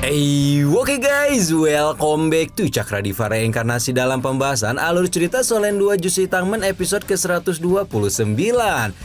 Oke guys, welcome back to Cakradiva Reinkarnasi dalam pembahasan alur cerita Solen 2 Juz Hitangmen episode ke-129.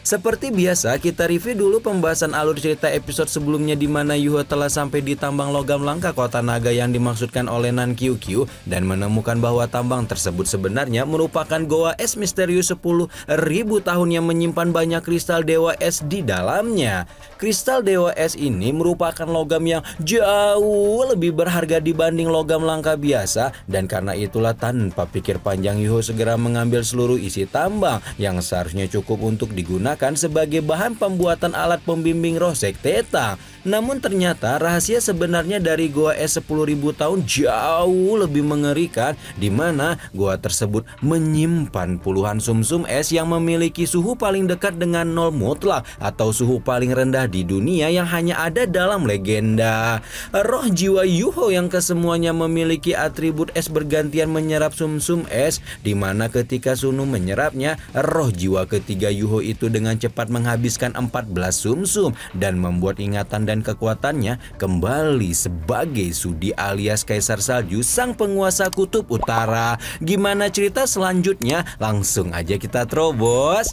Seperti biasa, kita review dulu pembahasan alur cerita episode sebelumnya di mana Yuho telah sampai di tambang logam langka kota naga yang dimaksudkan oleh Nan Kyukyu dan menemukan bahwa tambang tersebut sebenarnya merupakan goa es misterius 10.000 tahun yang menyimpan banyak kristal dewa es di dalamnya. Kristal dewa es ini merupakan logam yang jauh lebih berharga dibanding logam langka biasa, dan karena itulah tanpa pikir panjang Yuho segera mengambil seluruh isi tambang yang seharusnya cukup untuk digunakan sebagai bahan pembuatan alat pembimbing roh sektetang. Namun ternyata rahasia sebenarnya dari goa es 10.000 tahun jauh lebih mengerikan, di mana goa tersebut menyimpan puluhan sumsum es yang memiliki suhu paling dekat dengan nol mutlak atau suhu paling rendah di dunia yang hanya ada dalam legenda. Roh jiwa Yuho yang kesemuanya memiliki atribut es bergantian menyerap sumsum es, di mana ketika Sunu menyerapnya, roh jiwa ketiga Yuho itu dengan cepat menghabiskan 14 sumsum dan membuat ingatan dan kekuatannya kembali sebagai Sudi alias Kaisar Salju, sang penguasa kutub utara. Gimana cerita selanjutnya? Langsung aja kita terobos.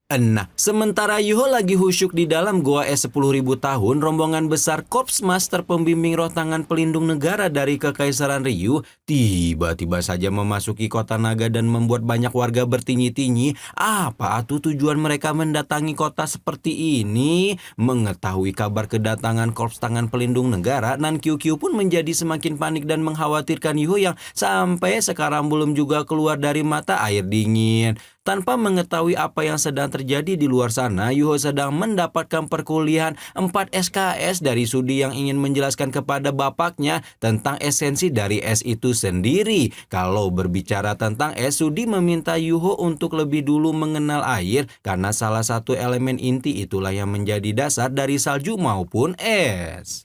Nah, sementara Yuho lagi husyuk di dalam goa es 10.000 tahun, rombongan besar Korps Master Pembimbing Roh Tangan Pelindung Negara dari Kekaisaran Ryu tiba-tiba saja memasuki kota naga dan membuat banyak warga bertinyi-tinyi. Apa tujuan mereka mendatangi kota seperti ini? Mengetahui kabar kedatangan Korps Tangan Pelindung Negara, Nan Kyukyu pun menjadi semakin panik dan mengkhawatirkan Yuho yang sampai sekarang belum juga keluar dari mata air dingin. Tanpa mengetahui apa yang sedang terjadi di luar sana, Yuho sedang mendapatkan perkuliahan 4 SKS dari Sudi yang ingin menjelaskan kepada bapaknya tentang esensi dari es itu sendiri. Kalau berbicara tentang es, Sudi meminta Yuho untuk lebih dulu mengenal air karena salah satu elemen inti itulah yang menjadi dasar dari salju maupun es.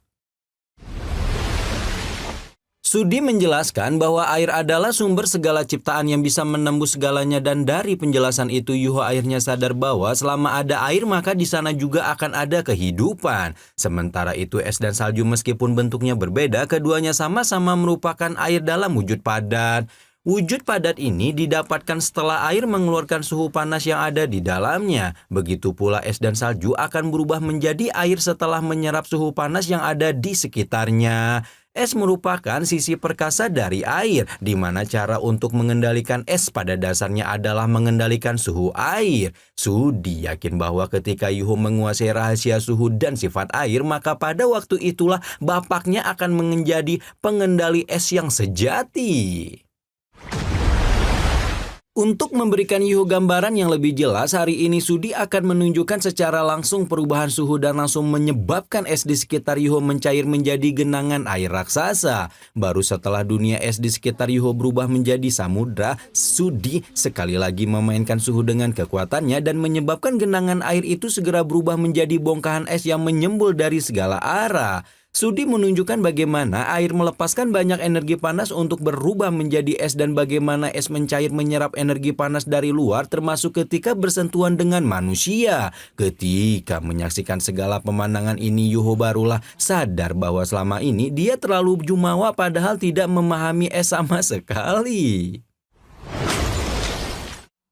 Sudi menjelaskan bahwa air adalah sumber segala ciptaan yang bisa menembus segalanya, dan dari penjelasan itu Yuho akhirnya sadar bahwa selama ada air maka di sana juga akan ada kehidupan. Sementara itu es dan salju meskipun bentuknya berbeda, keduanya sama-sama merupakan air dalam wujud padat. Wujud padat ini didapatkan setelah air mengeluarkan suhu panas yang ada di dalamnya. Begitu pula es dan salju akan berubah menjadi air setelah menyerap suhu panas yang ada di sekitarnya. Es merupakan sisi perkasa dari air, di mana cara untuk mengendalikan es pada dasarnya adalah mengendalikan suhu air. Sudi yakin bahwa ketika Yuho menguasai rahasia suhu dan sifat air, maka pada waktu itulah bapaknya akan menjadi pengendali es yang sejati. Untuk memberikan Yuho gambaran yang lebih jelas, hari ini Sudi akan menunjukkan secara langsung perubahan suhu dan langsung menyebabkan es di sekitar Yuho mencair menjadi genangan air raksasa. Baru setelah dunia es di sekitar Yuho berubah menjadi samudra, Sudi sekali lagi memainkan suhu dengan kekuatannya dan menyebabkan genangan air itu segera berubah menjadi bongkahan es yang menyembul dari segala arah. Sudi menunjukkan bagaimana air melepaskan banyak energi panas untuk berubah menjadi es dan bagaimana es mencair menyerap energi panas dari luar termasuk ketika bersentuhan dengan manusia. Ketika menyaksikan segala pemandangan ini, Yuho barulah sadar bahwa selama ini dia terlalu jumawa padahal tidak memahami es sama sekali.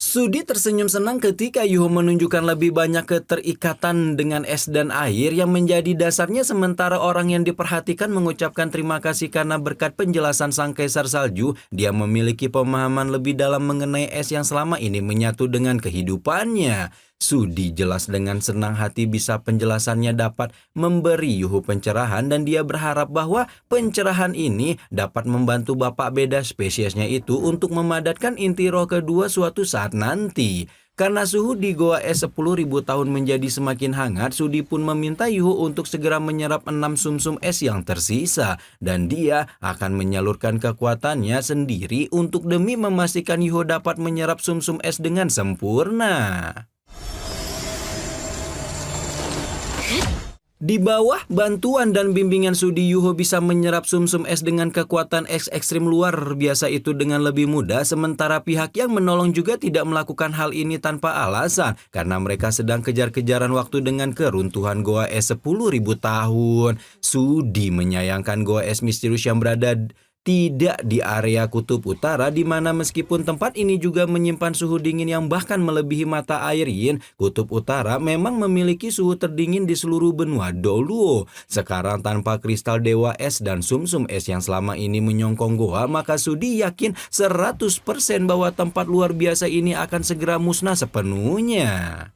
Sudi tersenyum senang ketika Yuho menunjukkan lebih banyak keterikatan dengan es dan air yang menjadi dasarnya, sementara orang yang diperhatikan mengucapkan terima kasih karena berkat penjelasan Sang Kaisar Salju, dia memiliki pemahaman lebih dalam mengenai es yang selama ini menyatu dengan kehidupannya. Sudi jelas dengan senang hati bisa penjelasannya dapat memberi Yuho pencerahan, dan dia berharap bahwa pencerahan ini dapat membantu bapak beda spesiesnya itu untuk memadatkan inti roh kedua suatu saat nanti. Karena suhu di goa es 10.000 tahun menjadi semakin hangat, Sudi pun meminta Yuho untuk segera menyerap 6 sumsum es yang tersisa, dan dia akan menyalurkan kekuatannya sendiri untuk demi memastikan Yuho dapat menyerap sumsum es dengan sempurna. Di bawah bantuan dan bimbingan Sudi, Yuho bisa menyerap sumsum es dengan kekuatan es ekstrim luar biasa itu dengan lebih mudah, sementara pihak yang menolong juga tidak melakukan hal ini tanpa alasan karena mereka sedang kejar-kejaran waktu dengan keruntuhan goa es 10.000 tahun. Sudi menyayangkan goa es misterius yang berada tidak di area kutub utara, di mana meskipun tempat ini juga menyimpan suhu dingin yang bahkan melebihi mata air Yin, kutub utara memang memiliki suhu terdingin di seluruh benua dulu. Sekarang tanpa kristal dewa es dan sumsum es yang selama ini menyongkong goa, maka Sudi yakin 100% bahwa tempat luar biasa ini akan segera musnah sepenuhnya.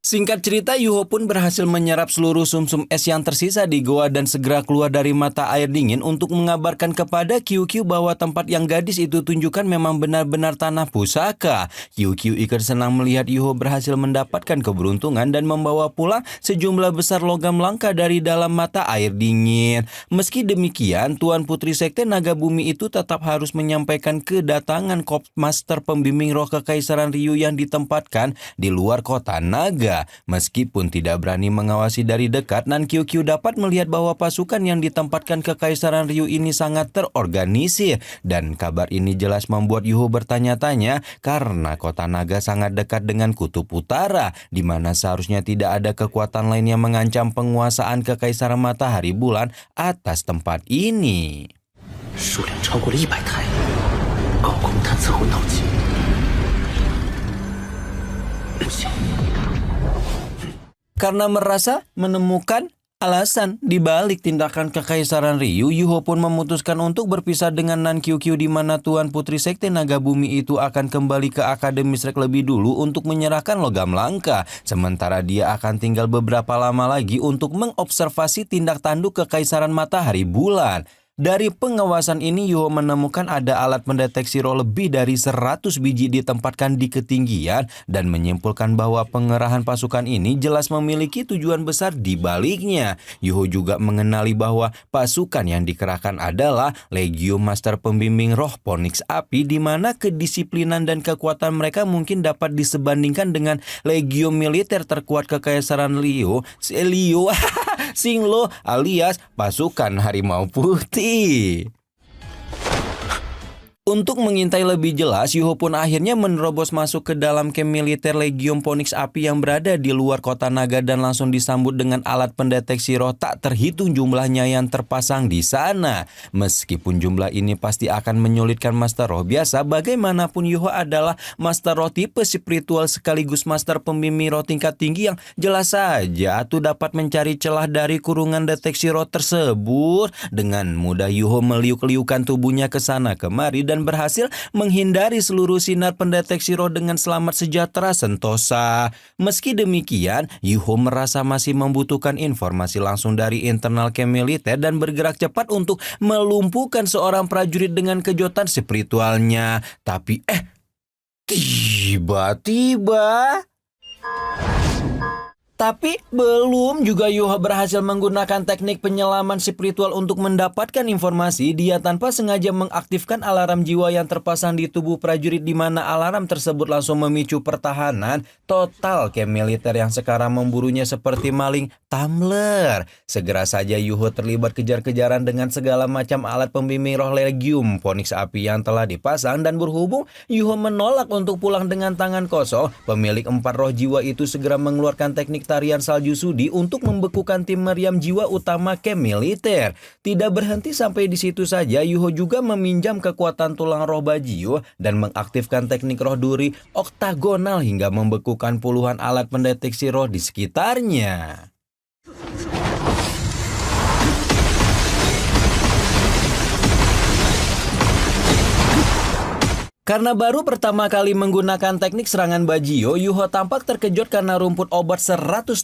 Singkat cerita, Yuho pun berhasil menyerap seluruh sumsum es yang tersisa di goa dan segera keluar dari mata air dingin untuk mengabarkan kepada QQ bahwa tempat yang gadis itu tunjukkan memang benar-benar tanah pusaka. QQ ikut senang melihat Yuho berhasil mendapatkan keberuntungan dan membawa pulang sejumlah besar logam langka dari dalam mata air dingin. Meski demikian, Tuan Putri Sekte Naga Bumi itu tetap harus menyampaikan kedatangan Cop Master Pembimbing Roh Kekaisaran Ryu yang ditempatkan di luar kota naga. Meskipun tidak berani mengawasi dari dekat, Nan QQ dapat melihat bahwa pasukan yang ditempatkan Kekaisaran Ryu ini sangat terorganisir. Dan kabar ini jelas membuat Yuho bertanya-tanya karena kota naga sangat dekat dengan kutub utara, di mana seharusnya tidak ada kekuatan lain yang mengancam penguasaan Kekaisaran Matahari Bulan atas tempat ini. 数量超过了100台，高空探测后脑筋，不行。 Karena merasa menemukan alasan di balik tindakan Kekaisaran Ryu, Yuho pun memutuskan untuk berpisah dengan Nan QQ, di mana Tuan Putri Sekte Naga Bumi itu akan kembali ke Akademi Shrek lebih dulu untuk menyerahkan logam langka. Sementara dia akan tinggal beberapa lama lagi untuk mengobservasi tindak tanduk Kekaisaran Matahari Bulan. Dari pengawasan ini, Yuho menemukan ada alat mendeteksi roh lebih dari 100 biji ditempatkan di ketinggian dan menyimpulkan bahwa pengerahan pasukan ini jelas memiliki tujuan besar di baliknya. Yuho juga mengenali bahwa pasukan yang dikerahkan adalah Legium Master Pembimbing Roh Phoenix Api, di mana kedisiplinan dan kekuatan mereka mungkin dapat disebandingkan dengan Legium militer terkuat Kekaisaran Xinglo alias pasukan Harimau Putih. Untuk mengintai lebih jelas, Yuho pun akhirnya menerobos masuk ke dalam camp militer Legium Phoenix Api yang berada di luar kota naga dan langsung disambut dengan alat pendeteksi roh tak terhitung jumlahnya yang terpasang di sana. Meskipun jumlah ini pasti akan menyulitkan Master Roh biasa, bagaimanapun Yuho adalah Master Roh tipe spiritual sekaligus Master Pembimbing Roh tingkat tinggi yang jelas saja tuh dapat mencari celah dari kurungan deteksi roh tersebut. Dengan mudah Yuho meliuk-liukan tubuhnya ke sana kemari dan berhasil menghindari seluruh sinar pendeteksi roh dengan selamat sejahtera sentosa. Meski demikian, Yuho merasa masih membutuhkan informasi langsung dari internal camp militer dan bergerak cepat untuk melumpuhkan seorang prajurit dengan kejutan spiritualnya. Tapi tiba-tiba... Tapi belum juga Yuho berhasil menggunakan teknik penyelaman spiritual untuk mendapatkan informasi. Dia tanpa sengaja mengaktifkan alarm jiwa yang terpasang di tubuh prajurit, di mana alarm tersebut langsung memicu pertahanan total camp militer yang sekarang memburunya seperti maling tumbler. Segera saja Yuho terlibat kejar-kejaran dengan segala macam alat pembimbing roh Legium Phoenix Api yang telah dipasang, dan berhubung Yuho menolak untuk pulang dengan tangan kosong, pemilik 4 roh jiwa itu segera mengeluarkan teknik tarian salju Sudi untuk membekukan tim meriam jiwa utama camp militer. Tidak berhenti sampai di situ saja, Yuho juga meminjam kekuatan tulang roh Bajio dan mengaktifkan teknik roh duri oktagonal hingga membekukan puluhan alat pendeteksi roh di sekitarnya. Karena baru pertama kali menggunakan teknik serangan Bajio, Yuho tampak terkejut karena rumput obat 100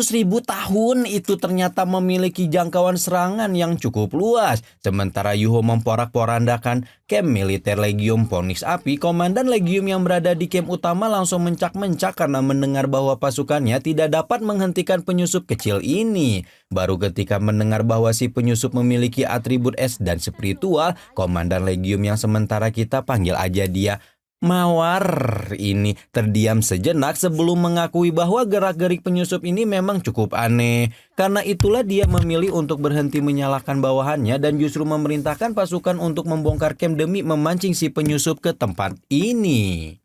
ribu tahun itu ternyata memiliki jangkauan serangan yang cukup luas. Sementara Yuho memporak-porandakan camp militer Legium Phoenix Api, komandan Legium yang berada di camp utama langsung mencak-mencak karena mendengar bahwa pasukannya tidak dapat menghentikan penyusup kecil ini. Baru ketika mendengar bahwa si penyusup memiliki atribut es dan spiritual, komandan Legium yang sementara kita panggil aja dia Mawar ini terdiam sejenak sebelum mengakui bahwa gerak-gerik penyusup ini memang cukup aneh. Karena itulah dia memilih untuk berhenti menyalahkan bawahannya dan justru memerintahkan pasukan untuk membongkar camp demi memancing si penyusup ke tempat ini.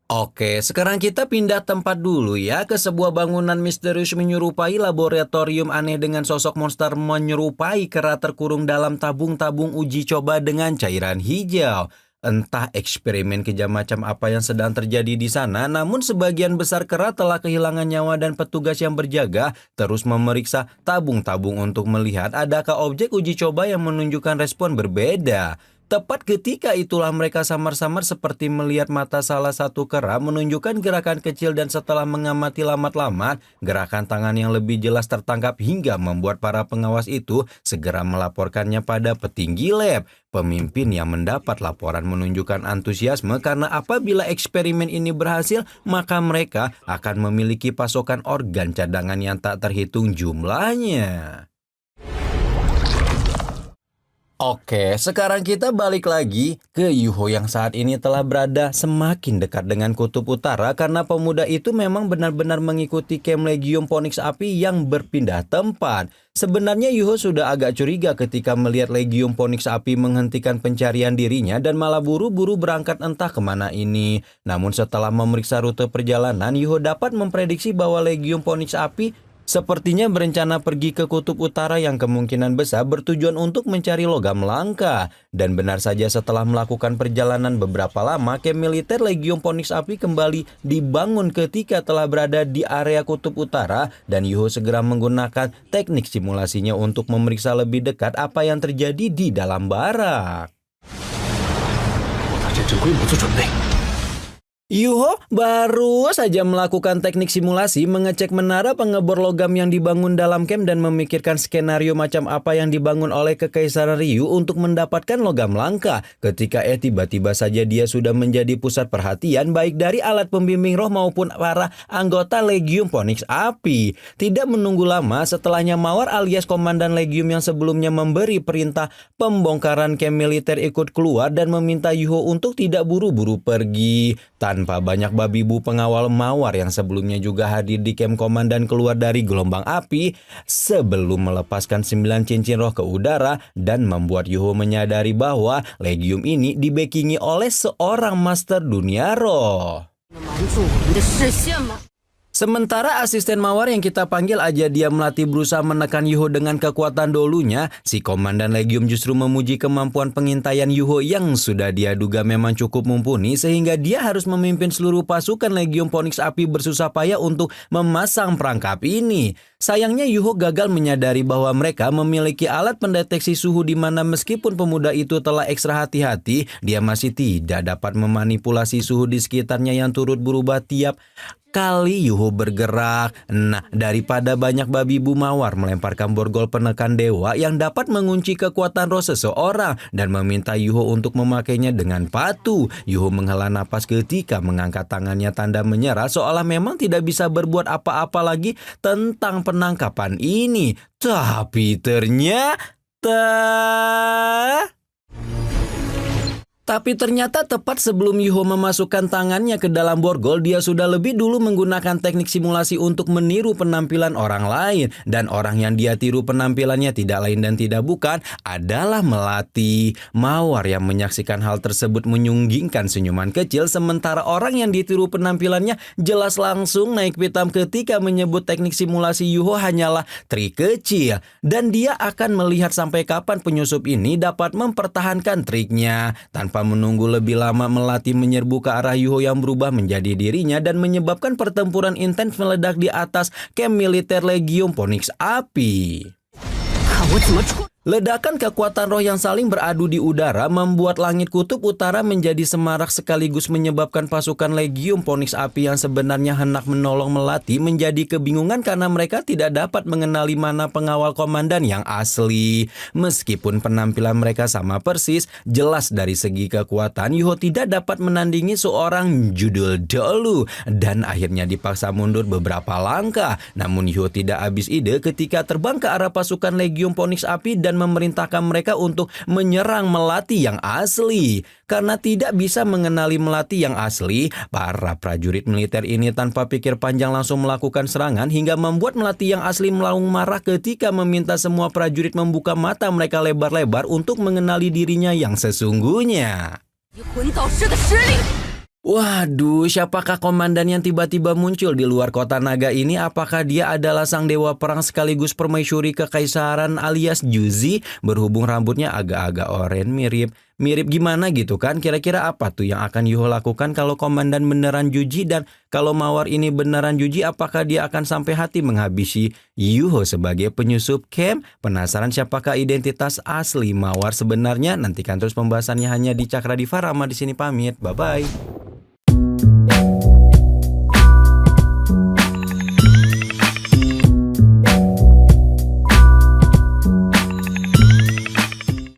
Oke, sekarang kita pindah tempat dulu ya ke sebuah bangunan misterius menyerupai laboratorium aneh dengan sosok monster menyerupai kera terkurung dalam tabung-tabung uji coba dengan cairan hijau. Entah eksperimen kejam macam apa yang sedang terjadi di sana, namun sebagian besar kera telah kehilangan nyawa dan petugas yang berjaga terus memeriksa tabung-tabung untuk melihat adakah objek uji coba yang menunjukkan respon berbeda. Tepat ketika itulah mereka samar-samar seperti melihat mata salah satu kera menunjukkan gerakan kecil dan setelah mengamati lamat-lamat, gerakan tangan yang lebih jelas tertangkap hingga membuat para pengawas itu segera melaporkannya pada petinggi lab. Pemimpin yang mendapat laporan menunjukkan antusiasme karena apabila eksperimen ini berhasil, maka mereka akan memiliki pasokan organ cadangan yang tak terhitung jumlahnya. Oke, sekarang kita balik lagi ke Yuho yang saat ini telah berada semakin dekat dengan kutub utara karena pemuda itu memang benar-benar mengikuti camp Legium Phoenix Api yang berpindah tempat. Sebenarnya Yuho sudah agak curiga ketika melihat Legium Phoenix Api menghentikan pencarian dirinya dan malah buru-buru berangkat entah kemana ini. Namun setelah memeriksa rute perjalanan, Yuho dapat memprediksi bahwa Legium Phoenix Api sepertinya berencana pergi ke kutub utara yang kemungkinan besar bertujuan untuk mencari logam langka. Dan benar saja setelah melakukan perjalanan beberapa lama, camp militer Legium Phoenix Api kembali dibangun ketika telah berada di area kutub utara dan Yuho segera menggunakan teknik simulasinya untuk memeriksa lebih dekat apa yang terjadi di dalam barak. Yuho baru saja melakukan teknik simulasi mengecek menara pengebor logam yang dibangun dalam camp dan memikirkan skenario macam apa yang dibangun oleh Kekaisaran Ryu untuk mendapatkan logam langka. Ketika tiba-tiba saja dia sudah menjadi pusat perhatian baik dari alat pembimbing roh maupun para anggota Legium Phoenix Api. Tidak menunggu lama setelahnya Mawar alias komandan Legium yang sebelumnya memberi perintah pembongkaran camp militer ikut keluar dan meminta Yuho untuk tidak buru-buru pergi. Tanpa banyak babi bu pengawal Mawar yang sebelumnya juga hadir di camp komandan keluar dari gelombang api sebelum melepaskan 9 cincin roh ke udara dan membuat Yuho menyadari bahwa Legium ini dibackingi oleh seorang master dunia roh. Sementara asisten Mawar yang kita panggil aja dia melatih berusaha menekan Yuho dengan kekuatan dolunya, si komandan Legium justru memuji kemampuan pengintaian Yuho yang sudah dia duga memang cukup mumpuni sehingga dia harus memimpin seluruh pasukan Legium Phoenix Api bersusah payah untuk memasang perangkap ini. Sayangnya Yuho gagal menyadari bahwa mereka memiliki alat pendeteksi suhu di mana meskipun pemuda itu telah ekstra hati-hati, dia masih tidak dapat memanipulasi suhu di sekitarnya yang turut berubah tiap kali Yuho bergerak. Nah, daripada banyak babi bu Mawar melemparkan borgol penekan dewa yang dapat mengunci kekuatan roh seseorang dan meminta Yuho untuk memakainya dengan patuh. Yuho menghela napas ketika mengangkat tangannya tanda menyerah seolah memang tidak bisa berbuat apa-apa lagi tentang penangkapan ini. Tapi ternyata tepat sebelum Yuho memasukkan tangannya ke dalam borgol, dia sudah lebih dulu menggunakan teknik simulasi untuk meniru penampilan orang lain. Dan orang yang dia tiru penampilannya tidak lain dan tidak bukan adalah Melati. Mawar yang menyaksikan hal tersebut menyunggingkan senyuman kecil, sementara orang yang ditiru penampilannya jelas langsung naik pitam ketika menyebut teknik simulasi Yuho hanyalah trik kecil. Dan dia akan melihat sampai kapan penyusup ini dapat mempertahankan triknya. Tanpa menunggu lebih lama, Melati menyerbu ke arah Yuho yang berubah menjadi dirinya dan menyebabkan pertempuran intens meledak di atas camp militer Legium Phoenix Api. Ledakan kekuatan roh yang saling beradu di udara membuat langit kutub utara menjadi semarak sekaligus menyebabkan pasukan Legium Phoenix Api yang sebenarnya hendak menolong Melati menjadi kebingungan karena mereka tidak dapat mengenali mana pengawal komandan yang asli. Meskipun penampilan mereka sama persis, jelas dari segi kekuatan Yuho tidak dapat menandingi seorang judul dolu dan akhirnya dipaksa mundur beberapa langkah. Namun Yuho tidak habis ide ketika terbang ke arah pasukan Legium Phoenix Api dan dan memerintahkan mereka untuk menyerang melati yang asli. Karena tidak bisa mengenali melati yang asli, para prajurit militer ini tanpa pikir panjang langsung melakukan serangan hingga membuat melati yang asli melaung marah ketika meminta semua prajurit membuka mata mereka lebar-lebar untuk mengenali dirinya yang sesungguhnya. 以魂导师的实力。 Waduh, siapakah komandan yang tiba-tiba muncul di luar kota naga ini? Apakah dia adalah sang dewa perang sekaligus permaisuri kekaisaran alias Juzi? Berhubung rambutnya agak-agak oranye mirip gimana gitu kan? Kira-kira apa tuh yang akan Yuho lakukan kalau komandan beneran Juji? Dan kalau Mawar ini beneran Juji, apakah dia akan sampai hati menghabisi Yuho sebagai penyusup camp? Penasaran siapakah identitas asli Mawar sebenarnya? Nantikan terus pembahasannya hanya di Cakra Diva. Rama di sini pamit. Bye-bye.